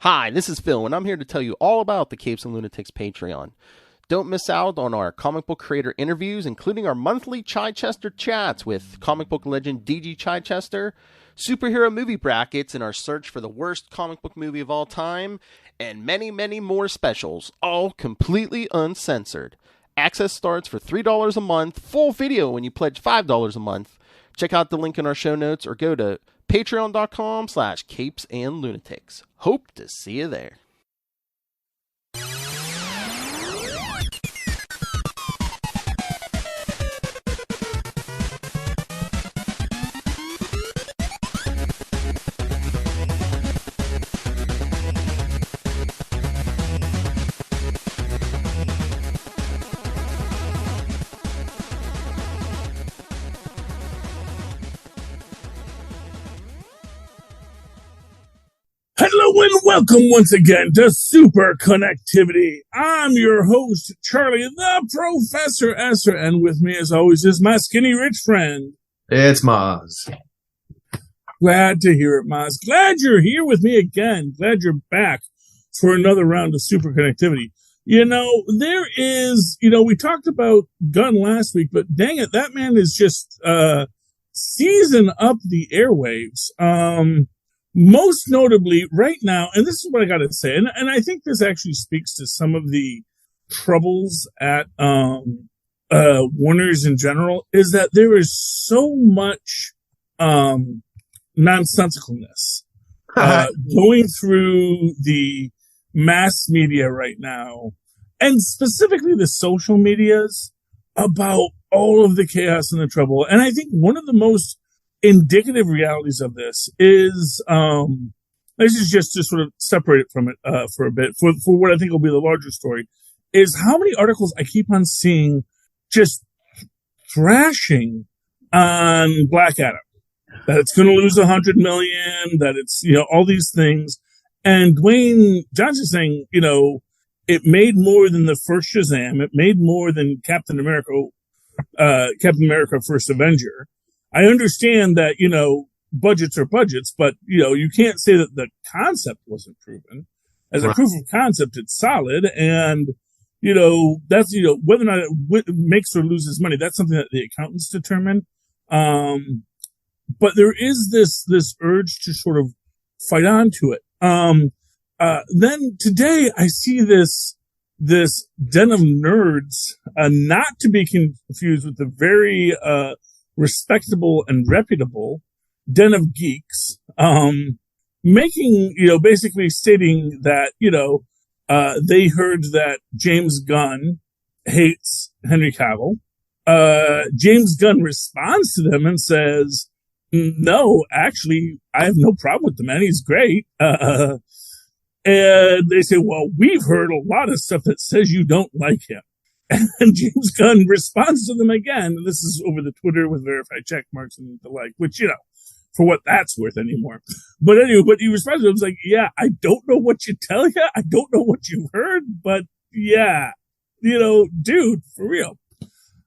Hi, this is Phil, and I'm here to tell you all about the Capes and Lunatics Patreon. Don't miss out on our comic book creator interviews, including our monthly Chichester chats with comic book legend DG Chichester, superhero movie brackets in our search for the worst comic book movie of all time, and many, many more specials, all completely uncensored. Access starts for $3 a month, full video when you pledge $5 a month. Check out the link in our show notes or go to patreon.com/CapesandLunatics. Hope to see you there. Hello and welcome once again to Superconnectivity. I'm your host, Charlie, the Professor Esser, and with me as always is my skinny rich friend. It's Mozz. Glad to hear it, Mozz. Glad you're here with me again. Glad you're back for another round of Superconnectivity. You know, there is, we talked about Gunn last week, but dang it, that man is just seizing up the airwaves. Most notably right now, and this is what I got to say, and I think this actually speaks to some of the troubles at Warner's in general, is that there is so much nonsensicalness going through the mass media right now, and specifically the social medias, about all of the chaos and the trouble. And I think one of the most indicative realities of this is, this is just to sort of separate it from it for a bit, for what I think will be the larger story, is how many articles I keep on seeing just thrashing on Black Adam, that it's going to lose 100 million, that it's, all these things. And Dwayne Johnson saying, it made more than the first Shazam. It made more than Captain America First Avenger. I understand that, budgets are budgets, but, you can't say that the concept wasn't proven. As a proof of concept, it's solid. And, that's, whether or not it makes or loses money, that's something that the accountants determine. But there is this urge to sort of fight on to it. Then today I see this den of nerds, not to be confused with the very, respectable and reputable den of geeks, making, basically stating that, they heard that James Gunn hates Henry Cavill. James Gunn responds to them and says, no, actually, I have no problem with the man. He's great. And they say, well, we've heard a lot of stuff that says you don't like him. And James Gunn responds to them again. And this is over the Twitter with verified check marks and the like, which, for what that's worth anymore. But anyway, but he responds to them, was like, yeah, I don't know what you tell you. I don't know what you heard, but yeah, dude, for real.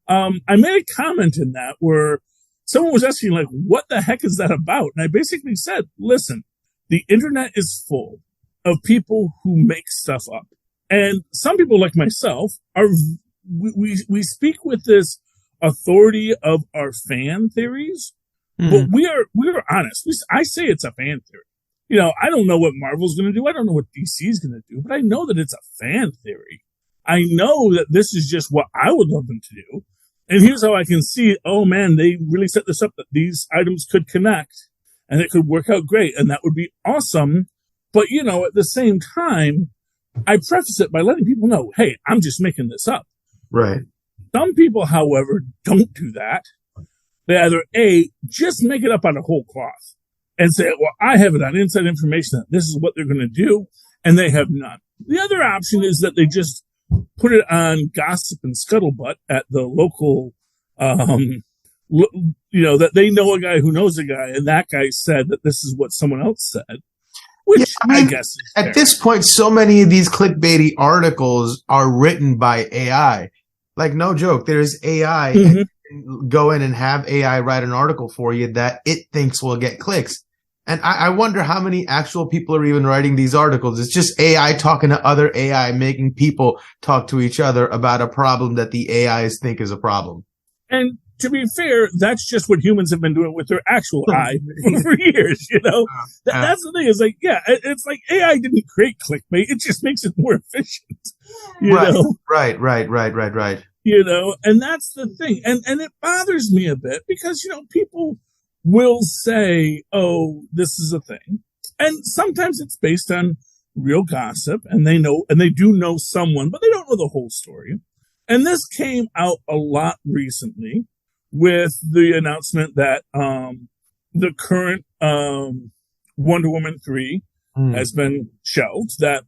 I made a comment in that where someone was asking, like, what the heck is that about? And I basically said, listen, the internet is full of people who make stuff up. And some people like myself we speak with this authority of our fan theories, but we are honest. I say it's a fan theory. I don't know what Marvel's going to do. I don't know what DC is going to do, but I know that it's a fan theory. I know that this is just what I would love them to do. And here's how I can see, oh man, they really set this up that these items could connect and it could work out great. And that would be awesome. But, at the same time, I preface it by letting people know, hey, I'm just making this up. Right. Some people, however, don't do that. They either just make it up out of whole cloth and say, well, I have it on inside information that this is what they're going to do, and they have none. The other option is that they just put it on gossip and scuttlebutt at the local, that they know a guy who knows a guy, and that guy said that this is what someone else said. Which I guess is fair. At this point, so many of these clickbaity articles are written by AI. Like, no joke, there's AI. Mm-hmm. Go in and have AI write an article for you that it thinks will get clicks. And I wonder how many actual people are even writing these articles. It's just AI talking to other AI, making people talk to each other about a problem that the AIs think is a problem. And to be fair, that's just what humans have been doing with their actual eye for years, That's the thing. Is like, yeah, it's like AI didn't create clickbait. It just makes it more efficient, know? Right. And that's the thing. And it bothers me a bit because, people will say, oh, this is a thing. And sometimes it's based on real gossip and they do know someone, but they don't know the whole story. And this came out a lot recently with the announcement that the current Wonder Woman 3 has been shelved, that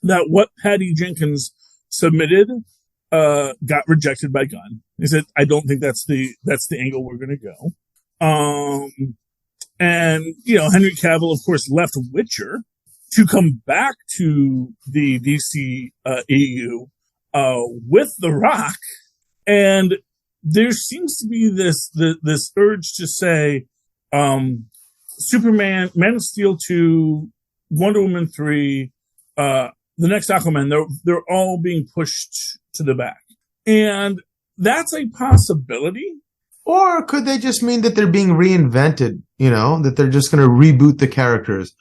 what Patty Jenkins submitted got rejected by Gunn. He said, I don't think that's the angle we're going to go. And, Henry Cavill, of course, left Witcher to come back to the DC EU with The Rock. And there seems to be this urge to say, Superman, Man of Steel 2, Wonder Woman 3, the next Aquaman, they're all being pushed to the back. And that's a possibility. Or could they just mean that they're being reinvented, that they're just going to reboot the characters?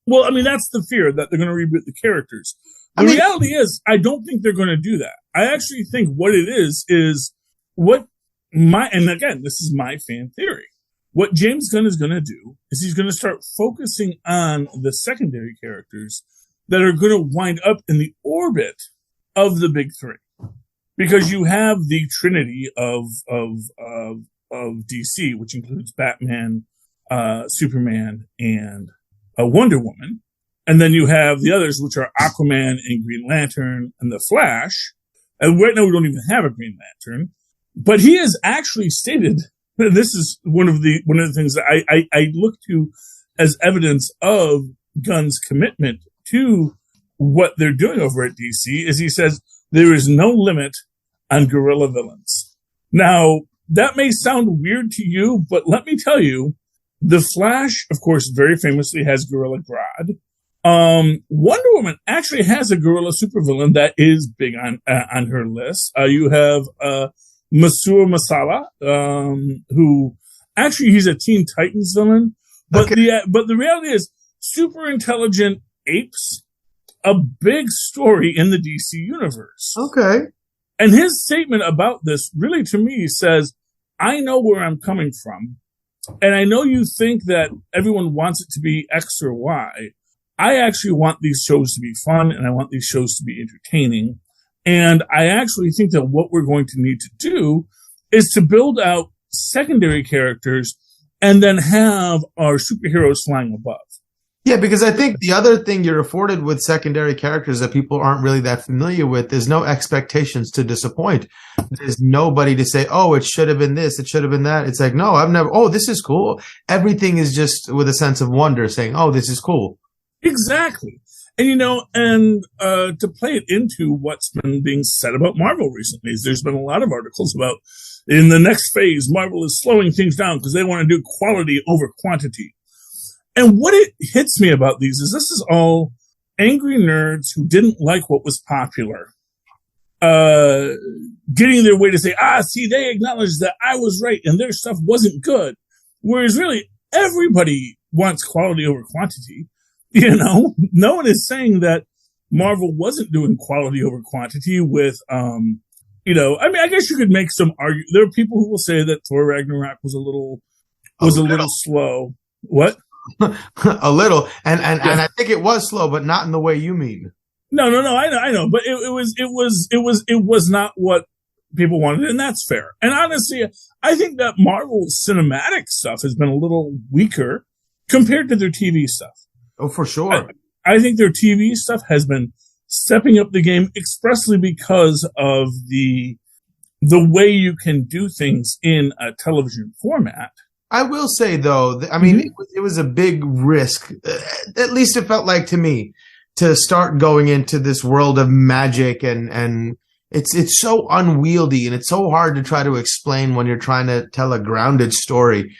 Well, I mean, that's the fear, that they're going to reboot the characters. The reality is, I don't think they're going to do that. I actually think what it is and again, this is my fan theory. What James Gunn is going to do is he's going to start focusing on the secondary characters that are going to wind up in the orbit of the big three. Because you have the trinity of DC, which includes Batman, Superman, and Wonder Woman. And then you have the others, which are Aquaman and Green Lantern and the Flash. And right now we don't even have a Green Lantern. But he has actually stated, this is one of the things that I look to as evidence of Gunn's commitment to what they're doing over at DC, is he says there is no limit on guerrilla villains. Now, that may sound weird to you, but let me tell you, the Flash, of course, very famously has Gorilla Grodd. Wonder Woman actually has a guerrilla supervillain that is big on her list. You have Masur Masala, who actually he's a Teen Titans villain, but the reality is super intelligent apes, a big story in the DC universe. Okay. And his statement about this really, to me, says, I know where I'm coming from. And I know you think that everyone wants it to be X or Y. I actually want these shows to be fun, and I want these shows to be entertaining. And I actually think that what we're going to need to do is to build out secondary characters and then have our superheroes flying above. Yeah, because I think the other thing you're afforded with secondary characters that people aren't really that familiar with, there's no expectations to disappoint. There's nobody to say, oh, it should have been this, it should have been that. It's like, no, this is cool. Everything is just with a sense of wonder saying, oh, this is cool. Exactly. And, to play it into what's been being said about Marvel recently, is there's been a lot of articles about in the next phase, Marvel is slowing things down because they want to do quality over quantity. And what it hits me about these is this is all angry nerds who didn't like what was popular, getting their way to say, see, they acknowledged that I was right and their stuff wasn't good. Whereas really everybody wants quality over quantity. No one is saying that Marvel wasn't doing quality over quantity with, I guess you could make some argument. There are people who will say that Thor Ragnarok was a little slow. What? A little, and I think it was slow, but not in the way you mean. No, I know, but it was not what people wanted, and that's fair. And honestly, I think that Marvel's cinematic stuff has been a little weaker compared to their TV stuff. Oh, for sure. I think their TV stuff has been stepping up the game expressly because of the way you can do things in a television format. I will say, though, it was a big risk, at least it felt like to me, to start going into this world of magic, and it's so unwieldy, and it's so hard to try to explain when you're trying to tell a grounded story.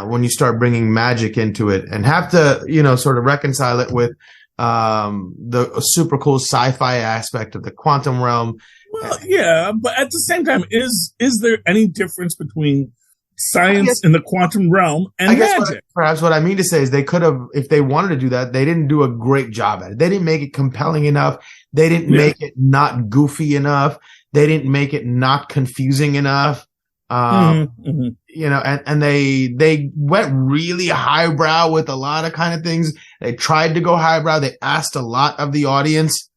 when you start bringing magic into it, and have to, sort of reconcile it with the super cool sci-fi aspect of the quantum realm. Well, yeah, but at the same time, is there any difference between science in the quantum realm and magic? Perhaps what I mean to say is they could have, if they wanted to do that, they didn't do a great job at it. They didn't make it compelling enough. They didn't make it not goofy enough. They didn't make it not confusing enough. And they went really highbrow with a lot of kind of things. They tried to go highbrow. They asked a lot of the audience.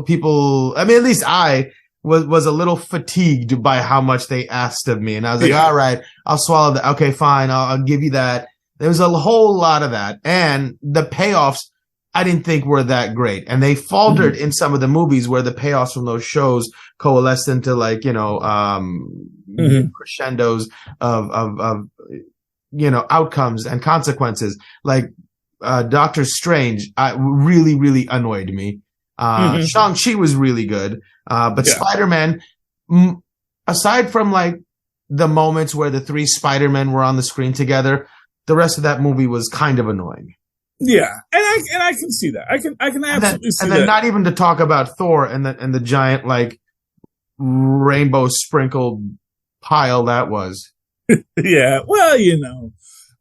People, I mean, at least I was a little fatigued by how much they asked of me. And I was like, all right, I'll swallow that. Okay, fine. I'll give you that. There was a whole lot of that. And the payoffs, I didn't think were that great. And they faltered in some of the movies where the payoffs from those shows coalesced into crescendos of outcomes and consequences. Like, Doctor Strange, really, really annoyed me. Shang-Chi was really good. But Spider-Man, aside from like the moments where the three Spider-Men were on the screen together, the rest of that movie was kind of annoying. Yeah, and I can see that. I can absolutely see that. And then not even to talk about Thor and the giant like rainbow sprinkled pile that was. Yeah, well,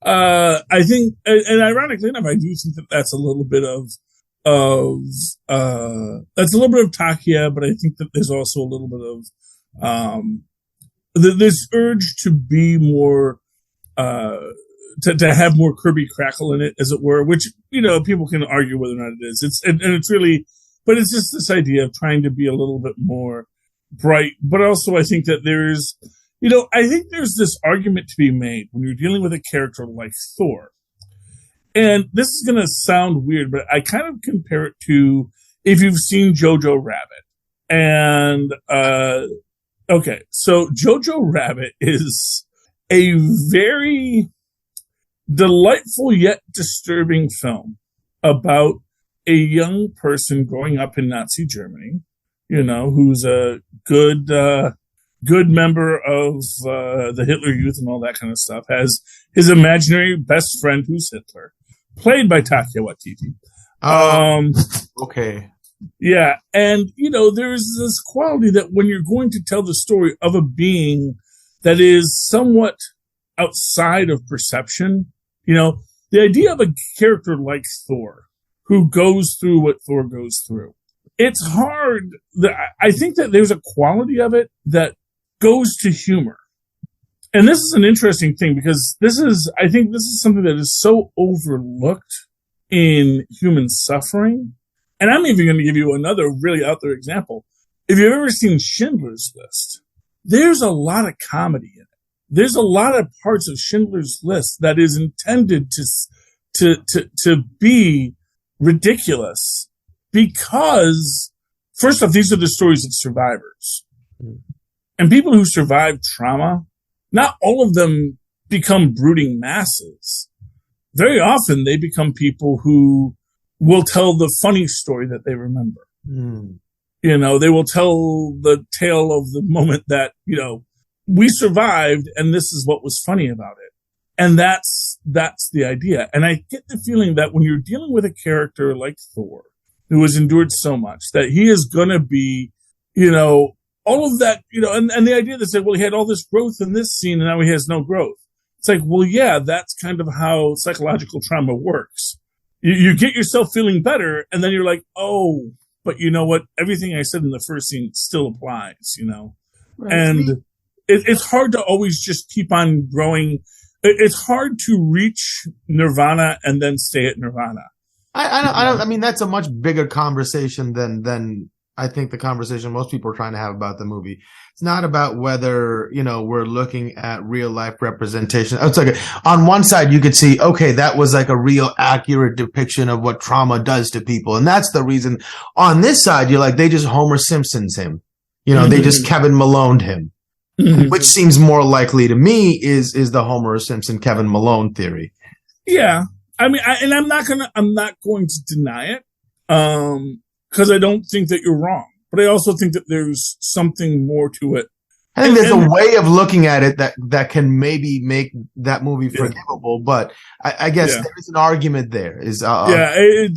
I think, and ironically enough, I do think that that's a little bit of Takia, but I think that there's also a little bit of this urge to be more to have more Kirby Crackle in it, as it were, which people can argue whether or not it is. It's really, but it's just this idea of trying to be a little bit more bright. But also, I think that there's this argument to be made when you're dealing with a character like Thor. And this is going to sound weird, but I kind of compare it to if you've seen Jojo Rabbit. And, okay, so Jojo Rabbit is a very delightful yet disturbing film about a young person growing up in Nazi Germany, who's a good member of the Hitler Youth and all that kind of stuff, has his imaginary best friend who's Hitler, played by Taika Waititi. Okay. Yeah, and, there's this quality that when you're going to tell the story of a being that is somewhat outside of perception, the idea of a character like Thor, who goes through what Thor goes through, it's hard. I think that there's a quality of it that goes to humor. And this is an interesting thing because I think this is something that is so overlooked in human suffering. And I'm even going to give you another really out there example. If you've ever seen Schindler's List, there's a lot of comedy in it. There's a lot of parts of Schindler's List that is intended to be ridiculous because, first off, these are the stories of survivors. And people who survive trauma, not all of them become brooding masses. Very often they become people who will tell the funny story that they remember. They will tell the tale of the moment that, we survived and this is what was funny about it. And that's the idea. And I get the feeling that when you're dealing with a character like Thor, who has endured so much, that he is going to be, all of that, and the idea that said, well, he had all this growth in this scene and now he has no growth. It's like, well, yeah, that's kind of how psychological trauma works. You get yourself feeling better and then you're like, oh, but you know what? Everything I said in the first scene still applies, Right. And it's hard to always just keep on growing. It's hard to reach nirvana and then stay at nirvana. I mean, that's a much bigger conversation than I think the conversation most people are trying to have about the movie. It's not about whether, we're looking at real life representation. It's like on one side, you could see, okay, that was like a real accurate depiction of what trauma does to people. And that's the reason. On this side, you're like, they just Homer Simpson's him. They just Kevin Maloned him, which seems more likely to me is the Homer Simpson, Kevin Malone theory. Yeah. I mean, I'm not going to deny it. Because I don't think that you're wrong. But I also think that there's something more to it I think there's a way of looking at it that can maybe make that movie forgivable, but I guess there is an argument there. It's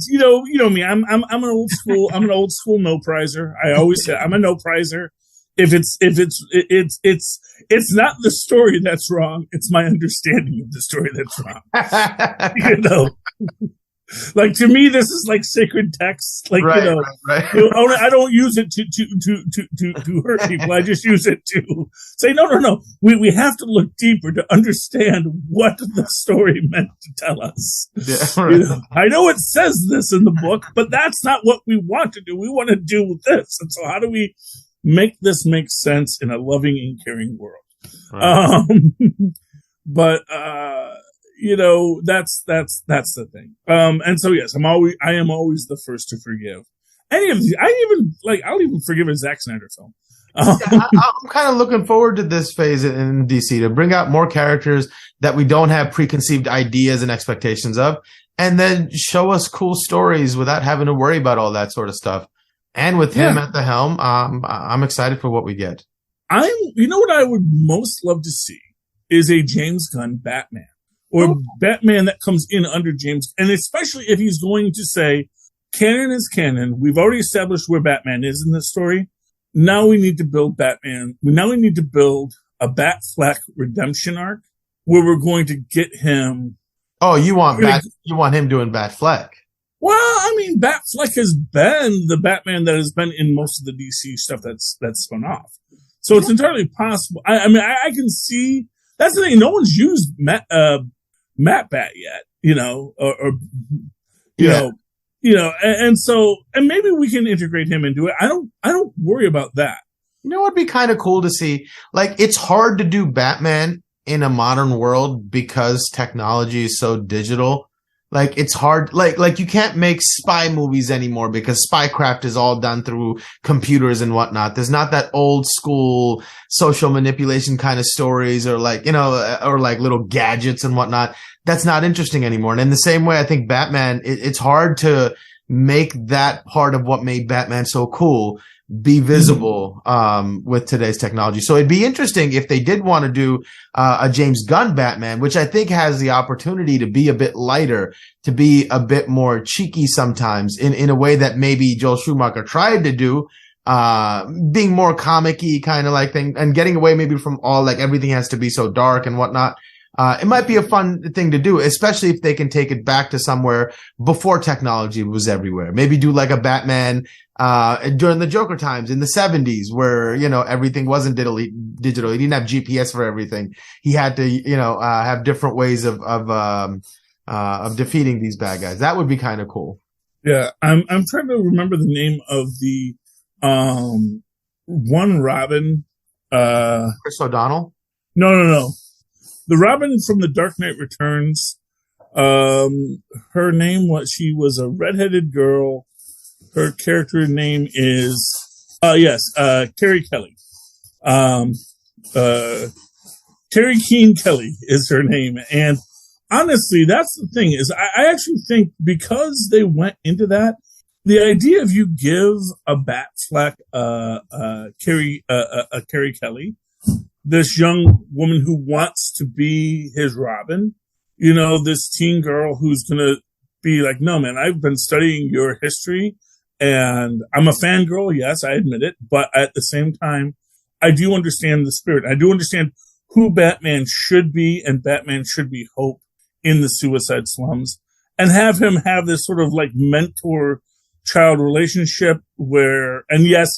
you know me. I'm an old school no prizer. I always say I'm a no prizer. If it's not the story that's wrong, it's my understanding of the story that's wrong. You know. Like, to me, this is like sacred text. Like, right. I don't use it to hurt people. I just use it to say, no. We have to look deeper to understand what the story meant to tell us. Yeah, right. You know, I know it says this in the book, but that's not what we want to do. We want to do this. And so how do we make this make sense in a loving and caring world? Right. You know, that's the thing. And so yes, I am always the first to forgive any of these. I'll even forgive a Zack Snyder film. I'm kind of looking forward to this phase in DC to bring out more characters that we don't have preconceived ideas and expectations of, and then show us cool stories without having to worry about all that sort of stuff. And with him at the helm, I'm excited for what we get. You know what I would most love to see is a James Gunn Batman. Or Batman that comes in under James, and especially if he's going to say, canon is canon. We've already established where Batman is in this story. Now we need to build Batman. Now we need to build a Batfleck redemption arc where we're going to get him. Oh, you want him doing Batfleck? Well, I mean, Batfleck has been the Batman that has been in most of the DC stuff that's spun off. So it's entirely possible. I mean, I can see. That's the thing. No one's used Matt Bat yet, you know, or you know, and so maybe we can integrate him into it. I don't worry about that. You know, it'd be kind of cool to see. Like, it's hard to do Batman in a modern world because technology is so digital. Like, it's hard. Like you can't make spy movies anymore because spycraft is all done through computers and whatnot. There's not that old school social manipulation kind of stories or like, you know, or like little gadgets and whatnot. That's not interesting anymore. And in the same way, I think Batman, it's hard to make that part of what made Batman so cool be visible with today's technology. So it'd be interesting if they did want to do a James Gunn Batman, which I think has the opportunity to be a bit lighter, to be a bit more cheeky sometimes in a way that maybe Joel Schumacher tried to do, being more comic-y kind of like thing and getting away maybe from all like everything has to be so dark and whatnot. It might be a fun thing to do, especially if they can take it back to somewhere before technology was everywhere. Maybe do like a Batman during the Joker times in the 70s where, you know, everything wasn't digital. He didn't have GPS for everything. He had to, you know, have different ways of defeating these bad guys. That would be kind of cool. Yeah. I'm trying to remember the name of the one Robin. Chris O'Donnell? No. The Robin from The Dark Knight Returns, her name she was a redheaded girl. Her character name is, Carrie Kelly. Terry Keane Kelly is her name. And honestly, that's the thing is I actually think because they went into that, the idea of you give a Batfleck, Carrie Kelly, this young woman who wants to be his Robin, you know, this teen girl who's going to be like, no, man, I've been studying your history and I'm a fangirl. Yes, I admit it. But at the same time, I do understand the spirit. I do understand who Batman should be, and Batman should be Hope in the suicide slums, and have him have this sort of like mentor child relationship where, and yes,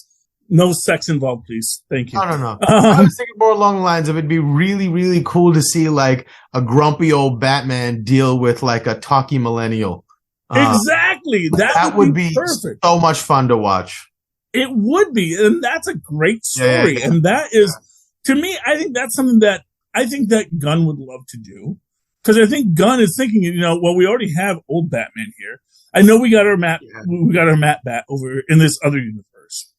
no sex involved, please. Thank you. No. I was thinking more along the lines of it'd be really, really cool to see like a grumpy old Batman deal with like a talky millennial. Exactly. That would be perfect. So much fun to watch. It would be. And that's a great story. Yeah. And that is, to me, I think that's something that I think that Gunn would love to do. Because I think Gunn is thinking, you know, well, we already have old Batman here. I know we got our Matt Bat over in this other universe.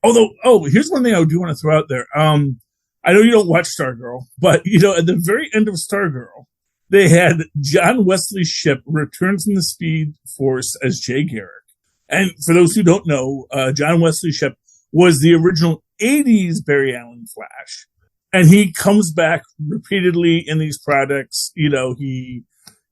Although, here's one thing I do want to throw out there. I know you don't watch Stargirl, but, you know, at the very end of Stargirl, they had John Wesley Shipp return from the Speed Force as Jay Garrick. And for those who don't know, John Wesley Shipp was the original '80s Barry Allen Flash, and he comes back repeatedly in these products.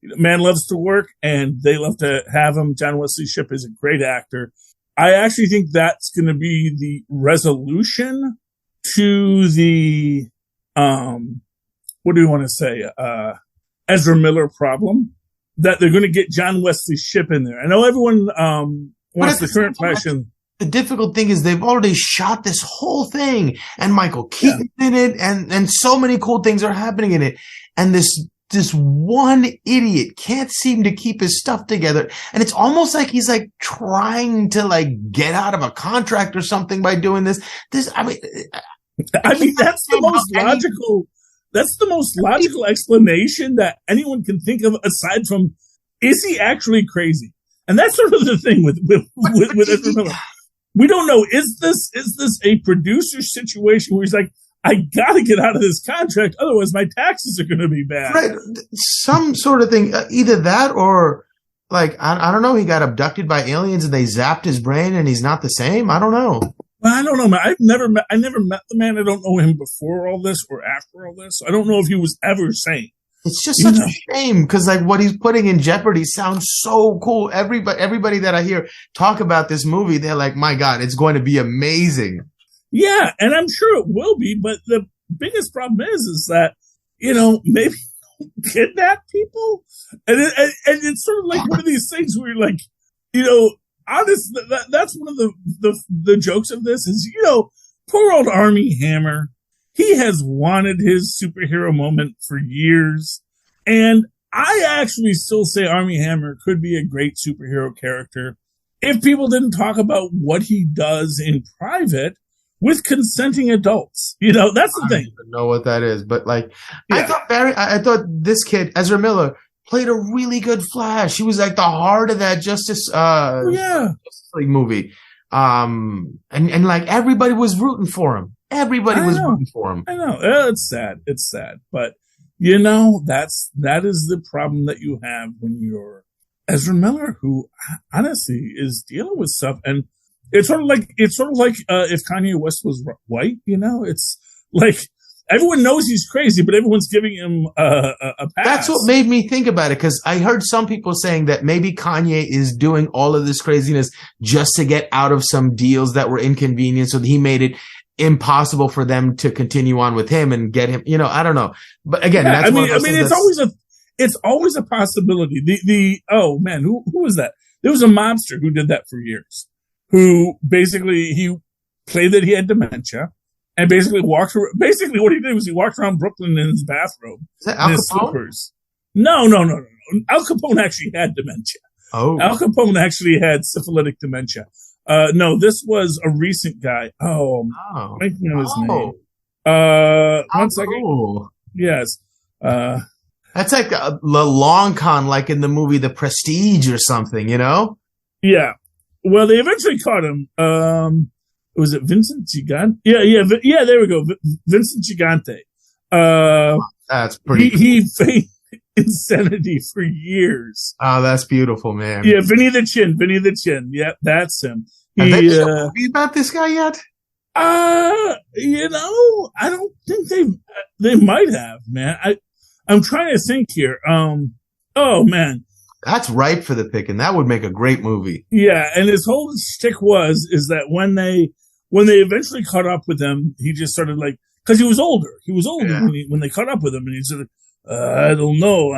Man loves to work, and they love to have him. John Wesley Shipp is a great actor. I actually think that's going to be the resolution to the, what do you want to say, Ezra Miller problem, that they're going to get John Wesley Shipp in there. I know everyone wants the current fashion. The difficult thing is they've already shot this whole thing, and Michael Keaton's in it, and so many cool things are happening in it. And this one idiot can't seem to keep his stuff together. And it's almost like he's like trying to like get out of a contract or something by doing this. I mean, that's the most logical explanation that anyone can think of, aside from, is he actually crazy? And that's sort of the thing with Ezra Miller. We don't know, is this a producer situation where he's like, I gotta get out of this contract, otherwise my taxes are gonna be bad. Right. Some sort of thing, either that or like, I don't know, he got abducted by aliens and they zapped his brain and he's not the same. I don't know. Well, I don't know, man. I never met the man. I don't know him before all this or after all this. I don't know if he was ever sane. It's just such a shame because like what he's putting in jeopardy sounds so cool. Everybody that I hear talk about this movie, they're like, my God, it's going to be amazing. Yeah, and I'm sure it will be, but the biggest problem is that, maybe kidnap people. And it's sort of like one of these things where you're like, honestly, that's one of the jokes of this is, poor old Armie Hammer. He has wanted his superhero moment for years. And I actually still say Armie Hammer could be a great superhero character if people didn't talk about what he does in private with consenting adults. That's the thing. I don't even know what that is, but like, yeah. I thought this kid, Ezra Miller, played a really good Flash. He was like the heart of that Justice League movie. And like everybody was rooting for him. Everybody was rooting for him. I know. It's sad. It's sad. But that is the problem that you have when you're Ezra Miller, who honestly is dealing with stuff. And it's sort of like if Kanye West was white, it's like everyone knows he's crazy, but everyone's giving him a pass. That's what made me think about it, because I heard some people saying that maybe Kanye is doing all of this craziness just to get out of some deals that were inconvenient, so that he made it impossible for them to continue on with him and get him. I don't know, but again, it's always a possibility. Oh man, who was that? There was a mobster who did that for years. Who basically he played that he had dementia. And basically what he did was he walked around Brooklyn in his bathrobe. Is that Al Capone? Slippers. No. Al Capone actually had dementia. Oh. Al Capone actually had syphilitic dementia. No, this was a recent guy. Oh. I think I know his name. One second. Cool. Yes. That's like the long con, like in the movie The Prestige or something, Yeah. Well, they eventually caught him. Was it Vincent Gigante? Yeah, there we go. Vincent Gigante. That's pretty cool. He feigned insanity for years. Oh, that's beautiful, man. Yeah, Vinny the Chin. Yeah, that's him. Have they made a movie about this guy yet? I don't think they might have, man. I'm trying to think here. Oh man. That's ripe for the picking. That would make a great movie. Yeah, and his whole shtick is that when they eventually caught up with him, he just started like, because he was older. He was older when they caught up with him, and he said, "I don't know,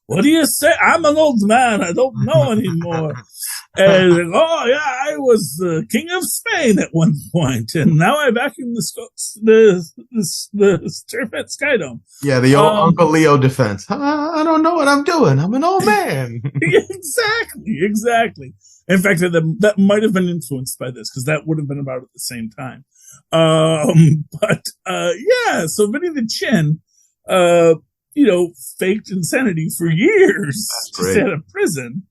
what do you say? I'm an old man. I don't know anymore." And like, I was the king of Spain at one point, and now I vacuum the Turfet Skydome. Yeah, the old Uncle Leo defense. I don't know what I'm doing. I'm an old man. Exactly. In fact, that might have been influenced by this, because that would have been about at the same time. So Vinny the Chin, faked insanity for years to stay out of prison.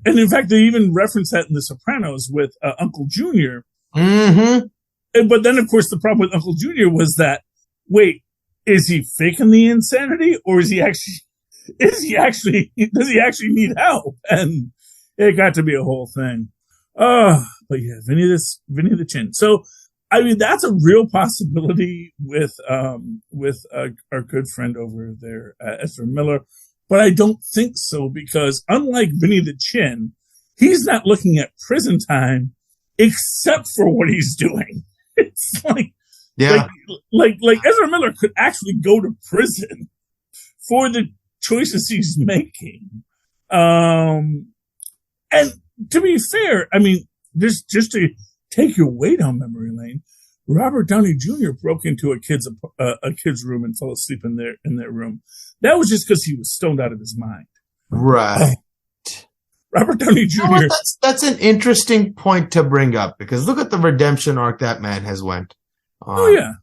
And in fact, they even reference that in The Sopranos with Uncle Junior. Mm-hmm. But then, of course, the problem with Uncle Junior was that, wait, is he faking the insanity, or does he actually need help? And it got to be a whole thing. But yeah, Vinny the Chin. So, I mean, that's a real possibility with our good friend over there, Ezra Miller. But I don't think so, because unlike Vinny the Chin, he's not looking at prison time except for what he's doing. It's like Ezra Miller could actually go to prison for the choices he's making. And to be fair, I mean, just to take your way down memory lane, Robert Downey Jr. broke into a kid's room and fell asleep in their room. That was just because he was stoned out of his mind. Right. Robert Downey Jr. You know what? That's an interesting point to bring up, because look at the redemption arc that man has went on. Oh yeah.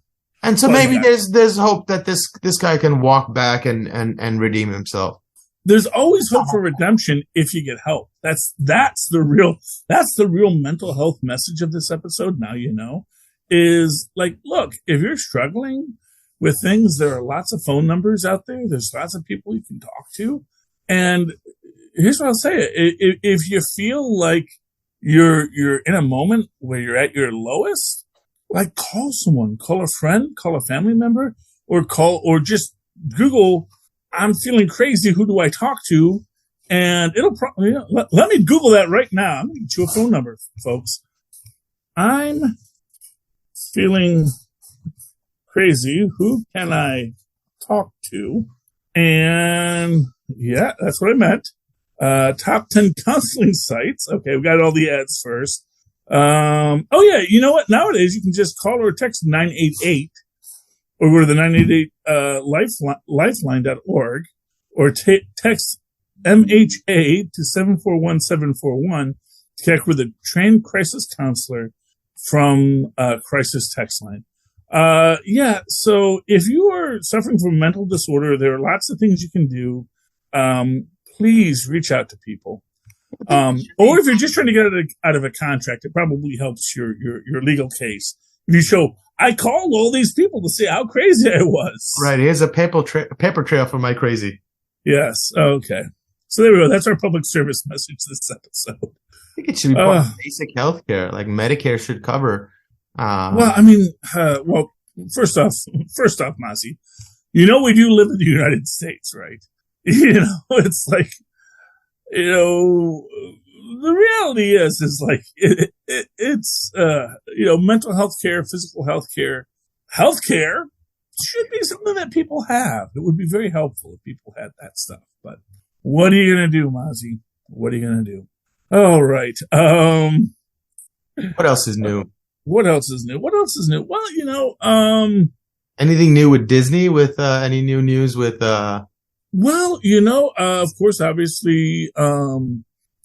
And so maybe there's hope that this guy can walk back and redeem himself. There's always hope for redemption if you get help. That's the real mental health message of this episode. Now you know, is like, look, if you're struggling with things, there are lots of phone numbers out there. There's lots of people you can talk to. And here's what I'll say: if you feel like you're in a moment where you're at your lowest, like, call someone, call a friend, call a family member, or just Google, I'm feeling crazy, who do I talk to? And it'll probably, let me Google that right now. I'm going to get you a phone number, folks. I'm feeling crazy, who can I talk to? And yeah, that's what I meant. Top 10 counseling sites. Okay, we got all the ads first. Oh yeah, you know what? Nowadays you can just call or text 988 or go to the 988 lifeline.org, or text MHA to 741-741 to connect with a trained crisis counselor from Crisis Text Line. Yeah, so if you are suffering from mental disorder, there are lots of things you can do. Please reach out to people. Or if you're just trying to get out of a contract, it probably helps your legal case. If you show, I called all these people to see how crazy I was. Right. Here's a paper trail for my crazy. Yes. Okay. So there we go. That's our public service message this episode. I think it should be part of basic health care. Like Medicare should cover. Well, I mean, first off, Mozzie, you know, we do live in the United States, right? You know, it's like, you know, the reality is like, it's you know, mental health care, physical health care should be something that people have. It would be very helpful if people had that stuff. But what are you going to do, Mozzie? What are you going to do? All right. What else is new? What else is new? Well, you know, anything new with Disney? With any new news with? Well, you know, of course, obviously,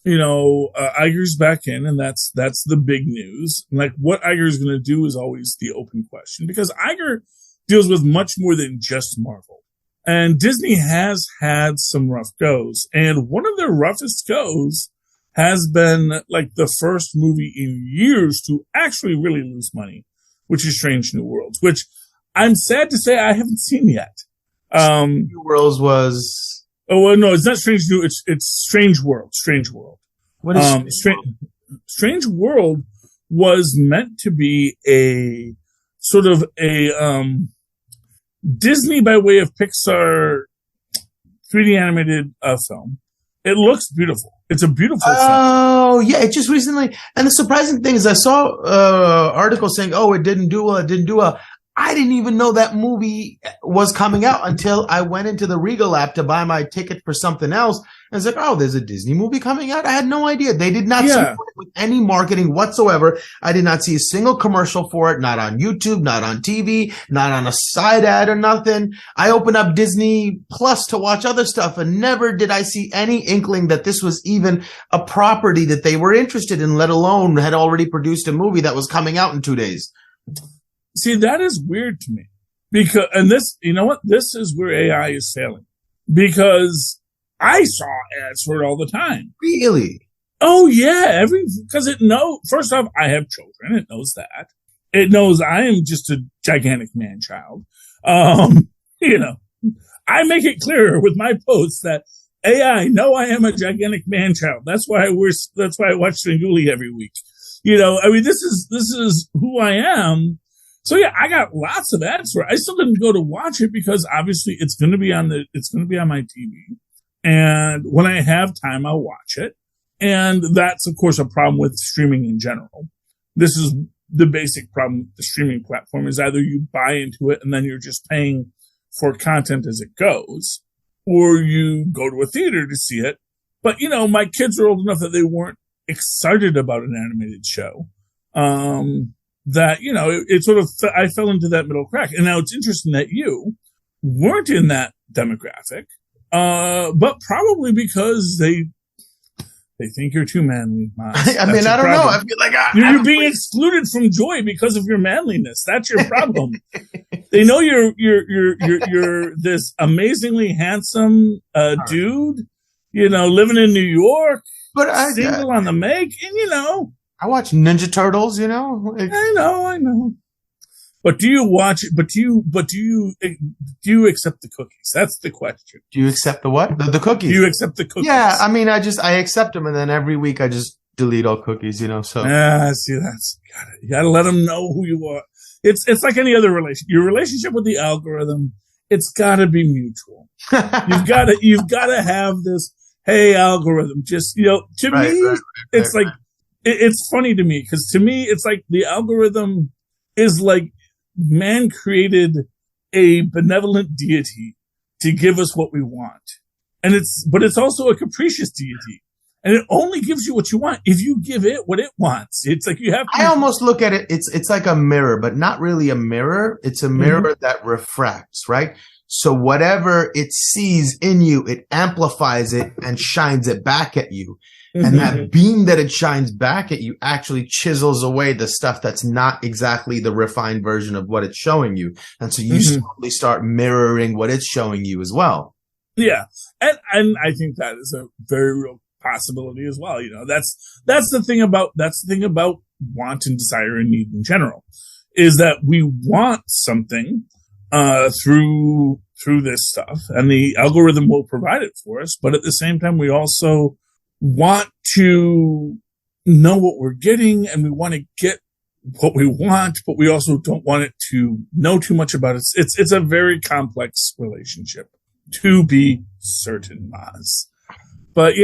you know, Iger's back in, and that's the big news. Like, what Iger's going to do is always the open question, because Iger deals with much more than just Marvel. And Disney has had some rough goes, and one of their roughest goes has been like the first movie in years to actually really lose money, which is Strange New Worlds, which I'm sad to say I haven't seen yet. New Worlds was. Oh well, no, it's not Strange New. It's Strange World. Strange World. What is Strange World was meant to be a sort of a Disney by way of Pixar 3D animated film. It looks beautiful. It's a beautiful film. Oh yeah, it just recently. And the surprising thing is, I saw articles saying, "Oh, it didn't do well. It didn't do well." I didn't even know that movie was coming out until I went into the Regal app to buy my ticket for something else. And it's like, oh, there's a Disney movie coming out? I had no idea. They did not support it with any marketing whatsoever. I did not see a single commercial for it, not on YouTube, not on TV, not on a side ad or nothing. I opened up Disney Plus to watch other stuff, and never did I see any inkling that this was even a property that they were interested in, let alone had already produced a movie that was coming out in 2 days. See, that is weird to me, because, and this, you know what? This is where AI is failing, because I saw ads for it all the time. Really? Oh yeah. Because first off, I have children. It knows that. It knows I am just a gigantic man-child. You know, I make it clear with my posts that AI, no, I am a gigantic man child. That's why I watch Svengoolie every week. I mean, this is who I am. So yeah, I got lots of ads for it. I still didn't go to watch it because obviously it's going to be on my TV. And when I have time, I'll watch it. And that's, of course, a problem with streaming in general. This is the basic problem with the streaming platform is either you buy into it and then you're just paying for content as it goes, or you go to a theater to see it. But, my kids are old enough that they weren't excited about an animated show. That, it sort of, I fell into that middle crack. And now it's interesting that you weren't in that demographic, but probably because they think you're too manly. I mean, I don't know. I feel like you're being excluded from joy because of your manliness. That's your problem. They know you're this amazingly handsome dude, living in New York, but single on the make, and I watch Ninja Turtles. I know. But do you watch it? But do you accept the cookies? That's the question. Do you accept the what? The cookies. Do you accept the cookies? Yeah, I mean, I accept them, and then every week I just delete all cookies. So see, you gotta let them know who you are. It's like any other relationship. Your relationship with the algorithm, it's gotta be mutual. You've gotta have this. Hey, algorithm, just to me, it's like it's funny to me because to me, it's like the algorithm is like. Man created a benevolent deity to give us what we want. But it's also a capricious deity. And it only gives you what you want if you give it what it wants. It's like you have to. I almost look at it, it's like a mirror, but not really a mirror. It's a mirror that refracts, right? So whatever it sees in you, it amplifies it and shines it back at you. And that beam that it shines back at you actually chisels away the stuff that's not exactly the refined version of what it's showing you. And so you slowly start mirroring what it's showing you as well. Yeah. And I think that is a very real possibility as well. That's the thing about want and desire and need in general is that we want something, through this stuff and the algorithm will provide it for us. But at the same time, we also want to know what we're getting and we want to get what we want, but we also don't want it to know too much about it. It's a very complex relationship, to be certain, Mozz. But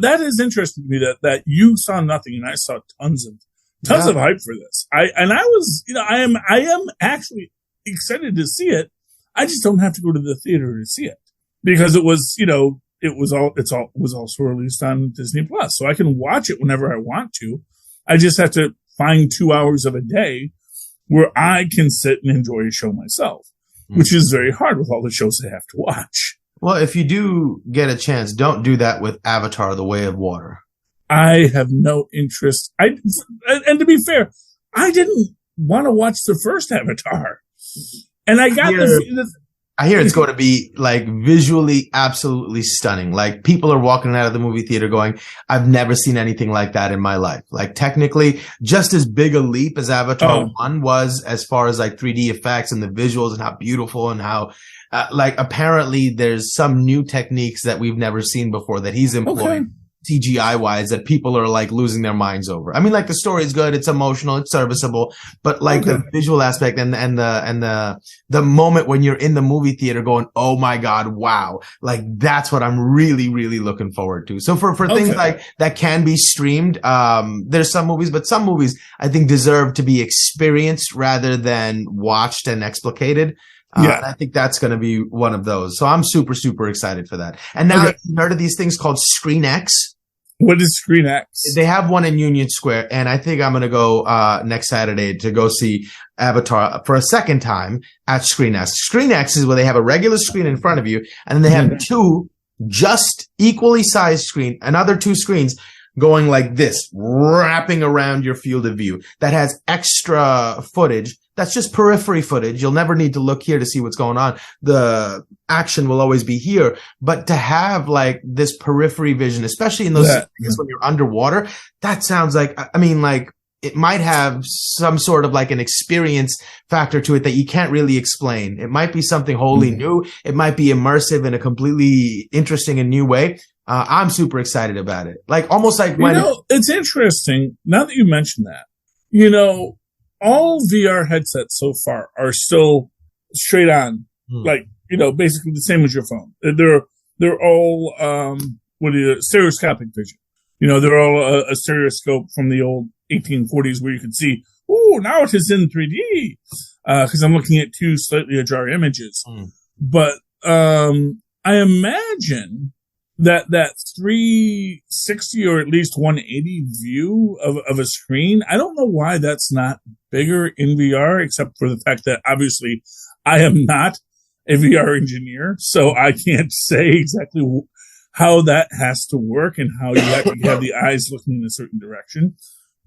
that is interesting to me that you saw nothing and I saw tons of hype for this. I am actually excited to see it. I just don't have to go to the theater to see it because it was also released on Disney Plus, so I can watch it whenever I want to. I just have to find 2 hours of a day where I can sit and enjoy a show myself, which is very hard with all the shows I have to watch. Well, if you do get a chance, don't do that with Avatar: The Way of Water. I have no interest. And to be fair, I didn't want to watch the first Avatar, and I got I hear it's going to be like visually absolutely stunning. Like people are walking out of the movie theater going, I've never seen anything like that in my life. Like technically just as big a leap as Avatar 1 was as far as like 3D effects and the visuals and how beautiful and how apparently there's some new techniques that we've never seen before that he's employed. CGI wise that people are like losing their minds over. I mean, like the story is good, it's emotional, it's serviceable, but like the visual aspect and the moment when you're in the movie theater going, oh my God, wow. Like that's what I'm really, really looking forward to. So for things like that can be streamed, there's some movies, but some movies I think deserve to be experienced rather than watched and explicated. I think that's going to be one of those. So I'm super, super excited for that. And now I've heard of these things called Screen X. What is Screen X? They have one in Union Square, and I think I'm going to go next Saturday to go see Avatar for a second time at Screen X. Screen X is where they have a regular screen in front of you, and then they have two just equally sized screen, another two screens going like this, wrapping around your field of view that has extra footage. That's just periphery footage. You'll never need to look here to see what's going on. The action will always be here. But to have like this periphery vision, especially in those scenes when you're underwater, that sounds like, I mean, like it might have some sort of like an experience factor to it that you can't really explain. It might be something wholly new. It might be immersive in a completely interesting and new way. I'm super excited about it. Like almost like when it's interesting now that you mention that. All VR headsets so far are still straight on, like basically the same as your phone. They're all stereoscopic vision. They're all a stereoscope from the old 1840s where you could see, now it is in 3D, because I'm looking at two slightly ajar images. But I imagine that 360 or at least 180 view of a screen, I don't know why that's not bigger in VR, except for the fact that obviously I am not a VR engineer, so I can't say exactly how that has to work and how you have to have the eyes looking in a certain direction.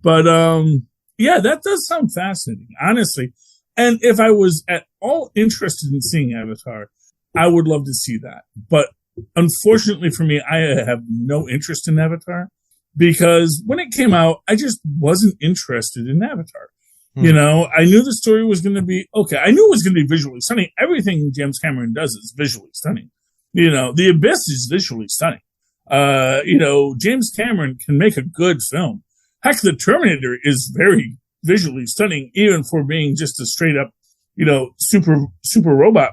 But, that does sound fascinating, honestly. And if I was at all interested in seeing Avatar, I would love to see that. But unfortunately for me, I have no interest in Avatar because when it came out, I just wasn't interested in Avatar. I knew the story was going to be okay. I knew it was going to be visually stunning. Everything James Cameron does is visually stunning. The Abyss is visually stunning. James Cameron can make a good film. Heck, The Terminator is very visually stunning, even for being just a straight up, super robot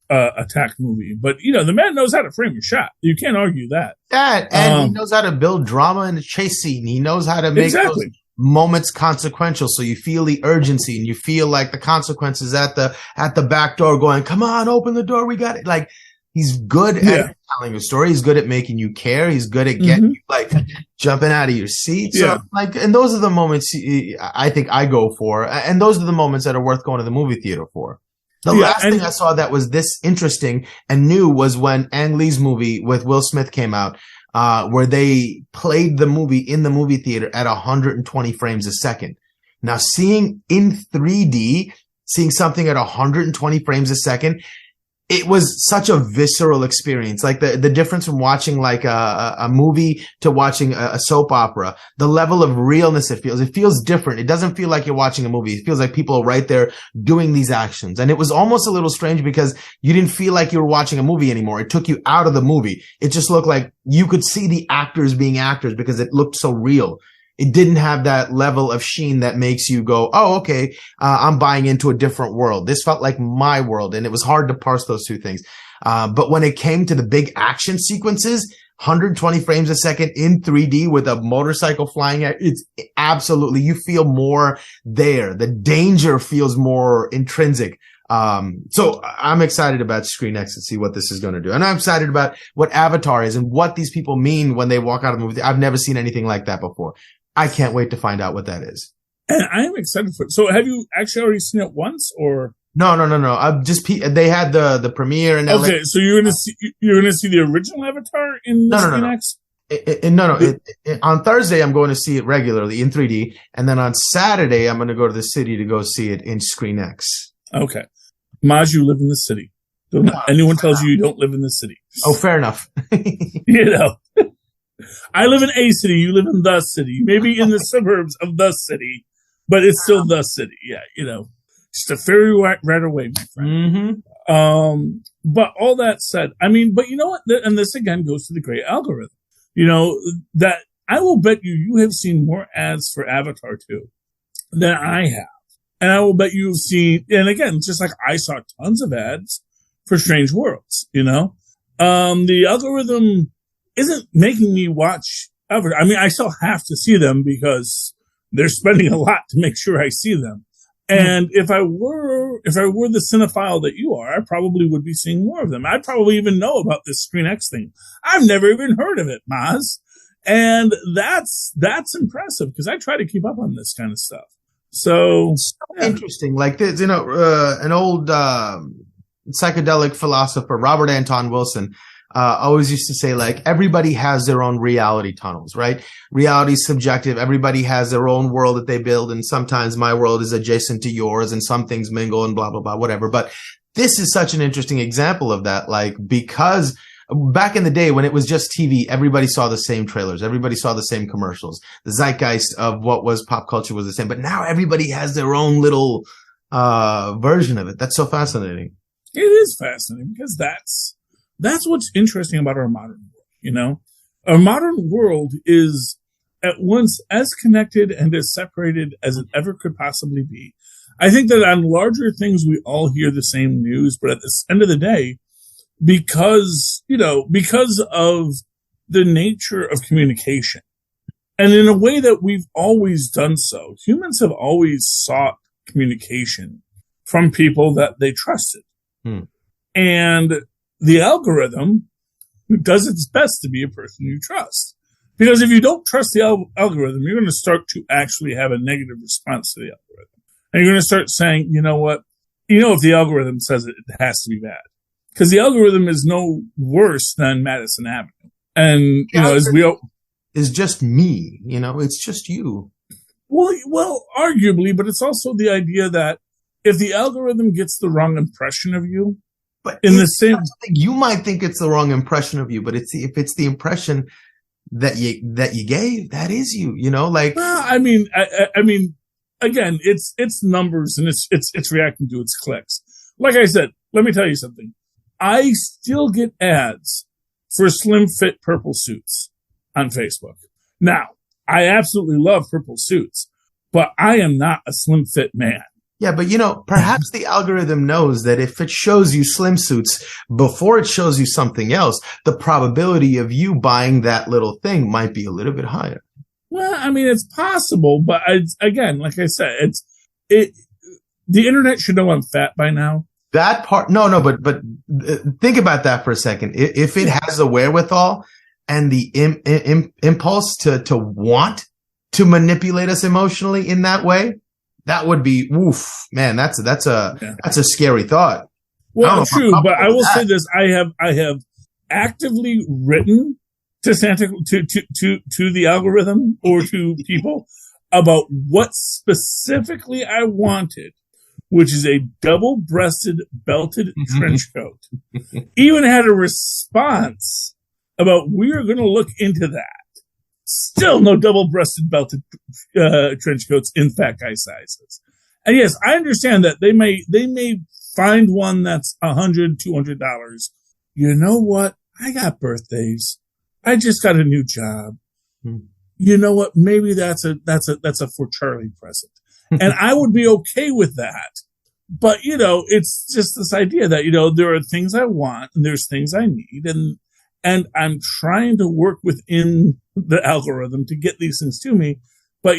attack movie. But, the man knows how to frame a shot. You can't argue that. And he knows how to build drama in a chase scene. He knows how to make those moments consequential, so you feel the urgency and you feel like the consequences at the back door going, come on, open the door, we got it. Like, he's good at telling a story. He's good at making you care. He's good at getting you like jumping out of your seat. So and those are the moments I think I go for. And those are the moments that are worth going to the movie theater for. The last thing I saw that was this interesting and new was when Ang Lee's movie with Will Smith came out, where they played the movie in the movie theater at 120 frames a second. Now, seeing in 3D, seeing something at 120 frames a second, it was such a visceral experience. Like the difference from watching like a movie to watching a soap opera, the level of realness it feels different. It doesn't feel like you're watching a movie. It feels like people are right there doing these actions. And it was almost a little strange because you didn't feel like you were watching a movie anymore. It took you out of the movie. It just looked like you could see the actors being actors because it looked so real. It didn't have that level of sheen that makes you go, oh, okay, I'm buying into a different world. This felt like my world, and it was hard to parse those two things. But when it came to the big action sequences, 120 frames a second in 3D with a motorcycle flying at, it's absolutely, you feel more there. The danger feels more intrinsic. So I'm excited about ScreenX and see what this is going to do. And I'm excited about what Avatar is and what these people mean when they walk out of the movie. I've never seen anything like that before. I can't wait to find out what that is. And I'm excited for it. So have you actually already seen it once or? No. I've just, they had the premiere and okay. So you're going to see the original Avatar in ScreenX? No. On Thursday, I'm going to see it regularly in 3D. And then on Saturday, I'm going to go to the city to go see it in ScreenX. Okay. Mozz, you live in the city. Don't anyone tells you don't live in the city. Oh, fair enough. I live in a city. You live in the city. Maybe in the suburbs of the city, but it's still the city. Yeah, just a ferry right away, my friend. But all that said, but you know what? And this again goes to the great algorithm. That I will bet you have seen more ads for Avatar 2 than I have. And I will bet you've seen, and again, just like I saw tons of ads for Strange Worlds, the algorithm isn't making me watch Avatar. I still have to see them because they're spending a lot to make sure I see them. And if I were the cinephile that you are, I probably would be seeing more of them. I'd probably even know about this ScreenX thing. I've never even heard of it, Mozz. And that's impressive because I try to keep up on this kind of stuff. So interesting. Like there's, an old psychedelic philosopher, Robert Anton Wilson, always used to say, like, everybody has their own reality tunnels, right? Reality is subjective. Everybody has their own world that they build. And sometimes my world is adjacent to yours and some things mingle and blah, blah, blah, whatever. But this is such an interesting example of that. Like, because back in the day when it was just TV, everybody saw the same trailers. Everybody saw the same commercials. The zeitgeist of what was pop culture was the same. But now everybody has their own little version of it. That's so fascinating. It is fascinating because that's what's interesting about our modern world, you know? Our modern world is at once as connected and as separated as it ever could possibly be. I think that on larger things, we all hear the same news, but at the end of the day, because of the nature of communication, and in a way that we've always done so, humans have always sought communication from people that they trusted. And the algorithm does its best to be a person you trust. Because if you don't trust the algorithm, you're going to start to actually have a negative response to the algorithm. And you're going to start saying, you know what? If the algorithm says it, it has to be bad. Because the algorithm is no worse than Madison Avenue. And, is just me, it's just you. Well, arguably, but it's also the idea that if the algorithm gets the wrong impression of you, but you might think it's the wrong impression of you, but if it's the impression that you gave, that is you, Well, I mean, again, it's numbers and it's reacting to its clicks. Like I said, let me tell you something. I still get ads for slim fit purple suits on Facebook. Now, I absolutely love purple suits, but I am not a slim fit man. Yeah, but perhaps the algorithm knows that if it shows you slim suits before it shows you something else, the probability of you buying that little thing might be a little bit higher. Well, I mean, it's possible, but again, like I said, the internet should know I'm fat by now. That part, no, but think about that for a second. If it has the wherewithal and the impulse to want to manipulate us emotionally in that way, that would be, oof, man, that's a scary thought. Well, true, but I will say this: I have actively written to Santa to the algorithm or to people about what specifically I wanted, which is a double-breasted belted trench coat. Even had a response about we're going to look into that. Still no double-breasted belted trench coats in fat guy sizes. And yes, I understand that they may find one that's $100, $200. You know what? I got birthdays. I just got a new job. You know what? Maybe that's a for Charlie present. And I would be okay with that. But, it's just this idea that, there are things I want and there's things I need. And I'm trying to work within the algorithm to get these things to me. But,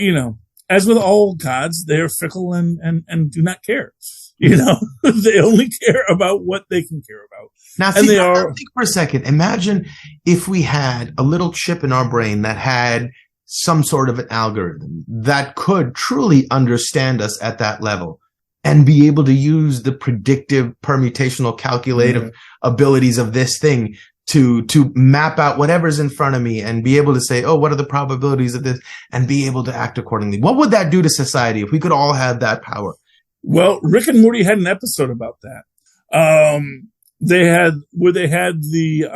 as with all gods, they're fickle and do not care. They only care about what they can care about. Now, think for a second. Imagine if we had a little chip in our brain that had some sort of an algorithm that could truly understand us at that level and be able to use the predictive permutational calculative abilities of this thing to map out whatever's in front of me and be able to say, oh, what are the probabilities of this, and be able to act accordingly. What would that do to society if we could all have that power? Well, Rick and Morty had an episode about that. They had the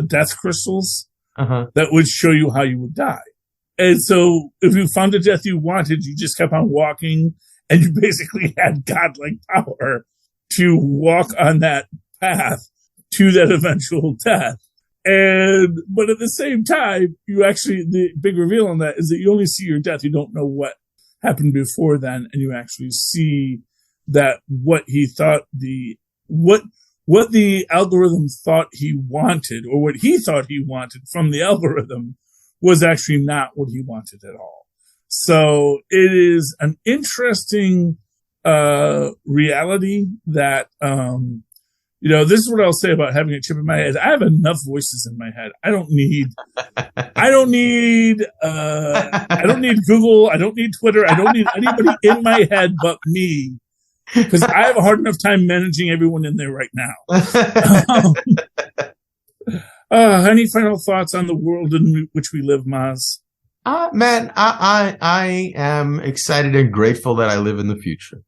death crystals that would show you how you would die. And so if you found the death you wanted, you just kept on walking and you basically had godlike power to walk on that path to that eventual death. But at the same time, the big reveal on that is that you only see your death. You don't know what happened before then. And you actually see that what he thought what the algorithm thought he wanted, or what he thought he wanted from the algorithm, was actually not what he wanted at all. So it is an interesting reality that this is what I'll say about having a chip in my head. I have enough voices in my head. I don't need Google. I don't need Twitter. I don't need anybody in my head but me, because I have a hard enough time managing everyone in there right now. Any final thoughts on the world in which we live, Mozz? Man, I am excited and grateful that I live in the future.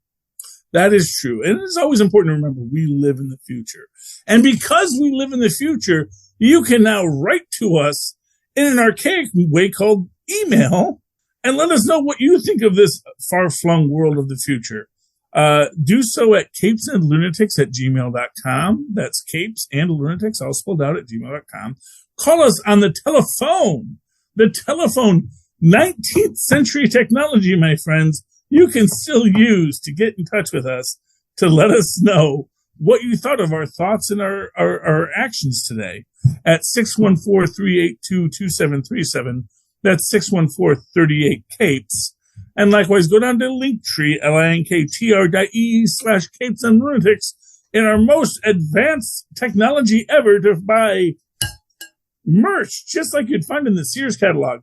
That is true. And it's always important to remember we live in the future. And because we live in the future, you can now write to us in an archaic way called email and let us know what you think of this far-flung world of the future. Do so at CapesandLunatics@gmail.com. That's CapesandLunatics, all spelled out, at gmail.com. Call us on the telephone. The telephone, 19th century technology, my friends, you can still use to get in touch with us to let us know what you thought of our thoughts and our actions today at 614-382-2737. That's 614-38-CAPES. And likewise, go down to Linktree, linktr.ee/CapesandLunatics in our most advanced technology ever to buy merch, just like you'd find in the Sears catalog.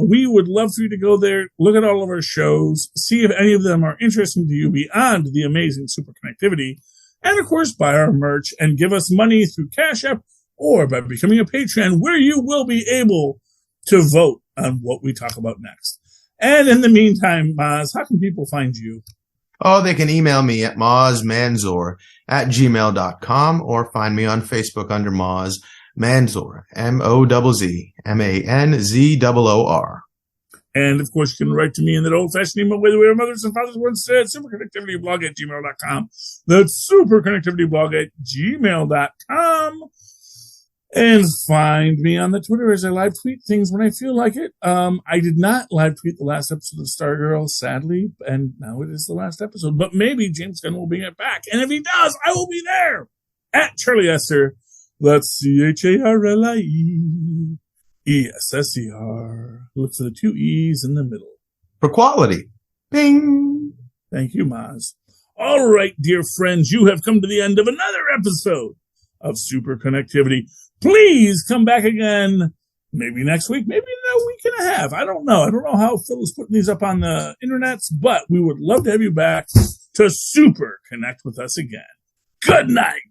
We would love for you to go there, look at all of our shows, see if any of them are interesting to you beyond the amazing Superconnectivity, and of course, buy our merch and give us money through Cash App or by becoming a Patreon, where you will be able to vote on what we talk about next. And in the meantime, Mozz, how can people find you? Oh, they can email me at mozzmanzor@gmail.com or find me on Facebook under Mozz Manzor, MOZZMANZOOR. And of course, you can write to me in that old-fashioned email way the way our mothers and fathers once said, superconnectivityblog@gmail.com. That's superconnectivityblog@gmail.com. And find me on the Twitter as I live tweet things when I feel like it. I did not live tweet the last episode of Stargirl, sadly, and now it is the last episode. But maybe James Gunn will bring it back. And if he does, I will be there at Charlie Esther. That's CharlieEsser. Look for the 2 E's in the middle. For quality. Bing. Thank you, Mozz. All right, dear friends, you have come to the end of another episode of Superconnectivity. Please come back again, maybe next week, maybe in a week and a half. I don't know. I don't know how Phil is putting these up on the internets, but we would love to have you back to super connect with us again. Good night.